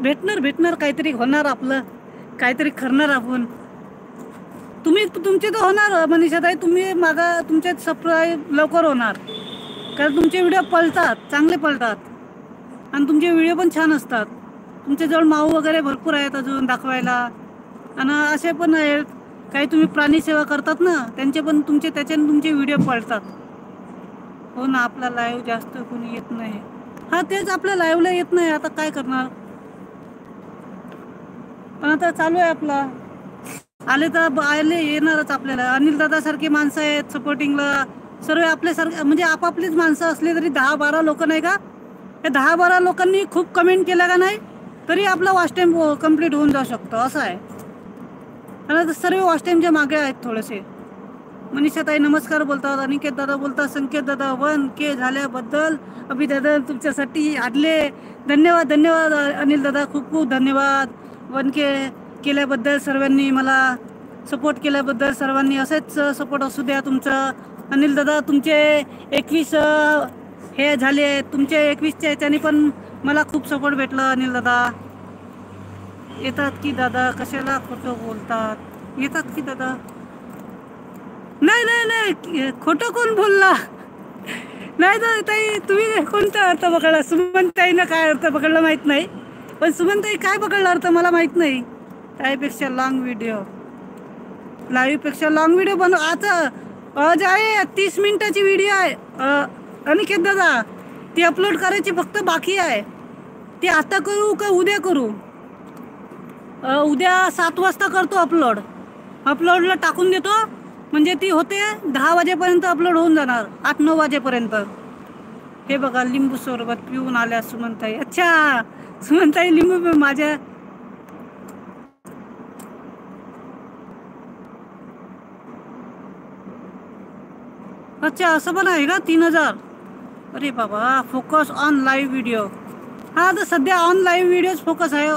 भेटणार काहीतरी होणार, आपलं काहीतरी करणार आपण. तुम्ही तुमचे तर होणार मनीषाताई, तुम्ही मागा तुमचे सबस्क्राईब लवकर होणार, कारण तुमचे व्हिडिओ पळतात, चांगले पळतात आणि तुमचे व्हिडिओ पण छान असतात. तुमच्याजवळ माऊ वगैरे भरपूर आहेत अजून दाखवायला, आणि असे पण आहेत काही तुम्ही प्राणी सेवा करतात ना, त्यांचे पण त्याच्याने तुमचे व्हिडिओ पळतात. हो ना, आपला लाईव्ह जास्त कोणी येत नाही. हा तेच, आपल्या लाईव्हला येत नाही, आता काय करणार. पण आता चालू आहे आपला, आले तर आले, येणारच आपल्याला. अनिल दादा सारखे माणसं आहेत सपोर्टिंगला, सर्व आपल्यासारखे म्हणजे आपापलीच माणसं असली तरी 10-12 लोक नाही का, या 10-12 लोकांनी खूप कमेंट केल्या का नाही तरी आपला वॉच टाईम कम्प्लीट होऊन जाऊ शकतो, असं आहे. आणि सर्व वॉच टाईमच्या मागे आहेत थोडेसे. मनीषाताई नमस्कार बोलतात, अनिकेत दादा बोलतात, संकेत दादा 1K झाल्याबद्दल अभिनंदन तुमच्यासाठी आडले. धन्यवाद अनिल दादा, खूप खूप धन्यवाद 1K केल्याबद्दल, सर्वांनी मला सपोर्ट केल्याबद्दल. सर्वांनी असेच सपोर्ट असू द्या तुमचं. अनिल दादा तुमचे 21 हे झाले, तुमचे 21च्या याच्याने पण मला खूप सपोर्ट भेटलं. अनिल दादा येतात की दादा, कशाला खोटं बोलतात, येतात की दादा. नाही खोटं कोण बोलला, नाही तर ताई तुम्ही कोणता अर्थ पकडला. सुमनताईनं काय अर्थ पकडला माहीत नाही, पण सुमनताई काय पकडला अर्थ मला माहीत नाही. त्यापेक्षा लॉंग व्हिडिओ, लाईव्हपेक्षा लॉंग व्हिडिओ बनव. आज आहे 30 मिनिटाची व्हिडिओ आहे अनिकेत दादा, ती अपलोड करायची फक्त बाकी आहे. ती आता करू का उद्या करू? उद्या 7 वाजता करतो अपलोडला टाकून देतो, म्हणजे ती होते 10 वाजेपर्यंत अपलोड होऊन जाणार, 8-9 वाजेपर्यंत. हे बघा, लिंबू सरबत पिऊन आल्या सुमनताई. अच्छा सुमनताई, लिंबू माझ्या अच्छा असं पण आहे का? 3000. अरे बाबा, फोकस ऑन लाईव्ह व्हिडिओ. हा तर सध्या ऑन लाईव्ह व्हिडिओज फोकस आहे.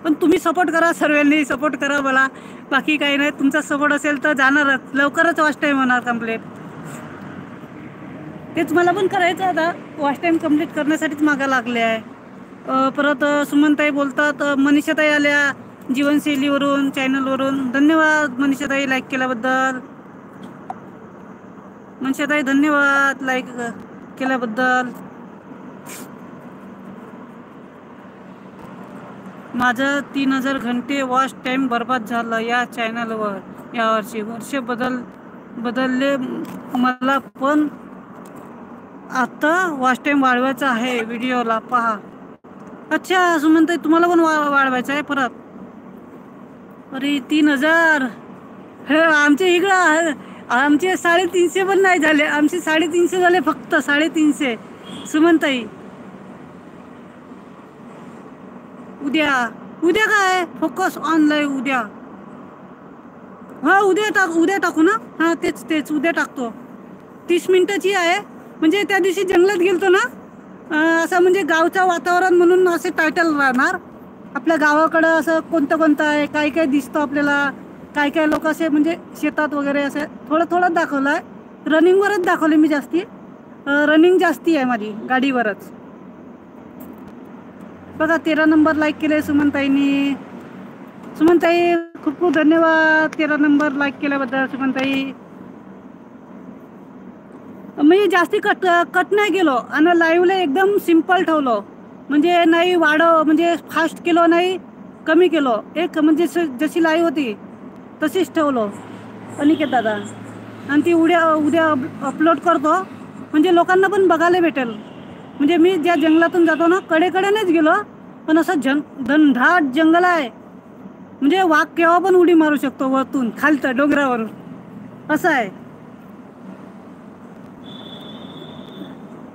पण तुम्ही सपोर्ट करा, सर्वांनी सपोर्ट करा मला, बाकी काही नाही. तुमचा सपोर्ट असेल तर जाणारच, लवकरच वॉच टाईम होणार कम्प्लीट. तेच मला पण करायचं आता, वॉच टाईम कम्प्लीट करण्यासाठीच मागा लागले आहे. परत सुमनताई बोलतात, मनीषाताई आल्या जीवनशैलीवरून चॅनलवरून. धन्यवाद मनीषाताई लाईक केल्याबद्दल. मनीषाताई धन्यवाद लाईक केल्याबद्दल. माझं 3000 घंटे वॉच टाईम बर्बाद झालं या चॅनलवर यावर्षी. वर्ष बदलले मला, पण आता वॉच टाईम वाढवायचा आहे व्हिडिओला, पहा. अच्छा सुमनताई, तुम्हाला पण वाढवायचं आहे परत? अरे 3000, आमच्या इकडं आमचे 350 पण नाही झाले, आमचे 350 झाले, फक्त 350. सुमनताई उद्या काय फोकस ऑन लाईव्ह उद्या? हा उद्या टाकू ना. हा तेच उद्या टाकतो. 30 मिनिटाची आहे, म्हणजे त्या दिवशी जंगलात गेलतो ना, असं म्हणजे गावचं वातावरण म्हणून असे टायटल राहणार. आपल्या गावाकडं असं कोणतं आहे, काय दिसतं आपल्याला, काय लोक असे म्हणजे शेतात वगैरे असे थोडं दाखवलं आहे. रनिंगवरच दाखवले मी जास्ती, रनिंग जास्ती आहे माझी गाडीवरच. बघा 13 नंबर लाईक केले सुमनताईंनी. सुमनताई खूप खूप धन्यवाद 13 नंबर लाईक केल्याबद्दल. सुमनताई मी जास्ती कट नाही केलो आणि लाईव्हला एकदम सिम्पल ठेवलो, म्हणजे नाही म्हणजे फास्ट केलो नाही, कमी केलो. एक म्हणजे जशी लाईव्ह होती तशीच ठेवलो अनिकेत दादा. आणि ती उद्या अपलोड करतो, म्हणजे लोकांना पण बघायला भेटेल. म्हणजे मी ज्या जंगलातून जातो ना, कडेकडेनेच गेलो, पण असं घनदाट जंगल आहे, म्हणजे वाघ केव्हा पण उडी मारू शकतो वरतून खालतं डोंगरावरून, असं आहे.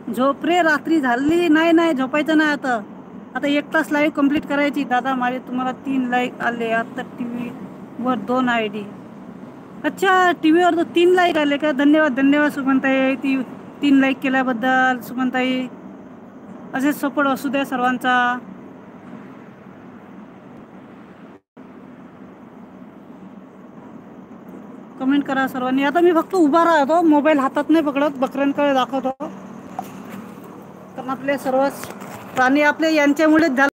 झोप रे, रात्री झाली नाही, झोपायचं नाही. आता 1 तास लाईव्ह कंप्लीट करायची. दादा माझे तुम्हाला 3 लाईक आले. आता TV वर 2 ID. अच्छा TV वर 3 लाईक आले का? धन्यवाद सुमनताई, 3 लाईक केल्याबद्दल. सुमनताई असेच सपोर्ट असू द्या सर्वांचा. कमेंट करा सर्वांनी. आता मी फक्त उभा राहतो, मोबाईल हातात नाही पकडत, बकऱ्यांकडे दाखवतो, कारण आपले सर्वच प्राणी आपले यांच्यामुळेच झाले.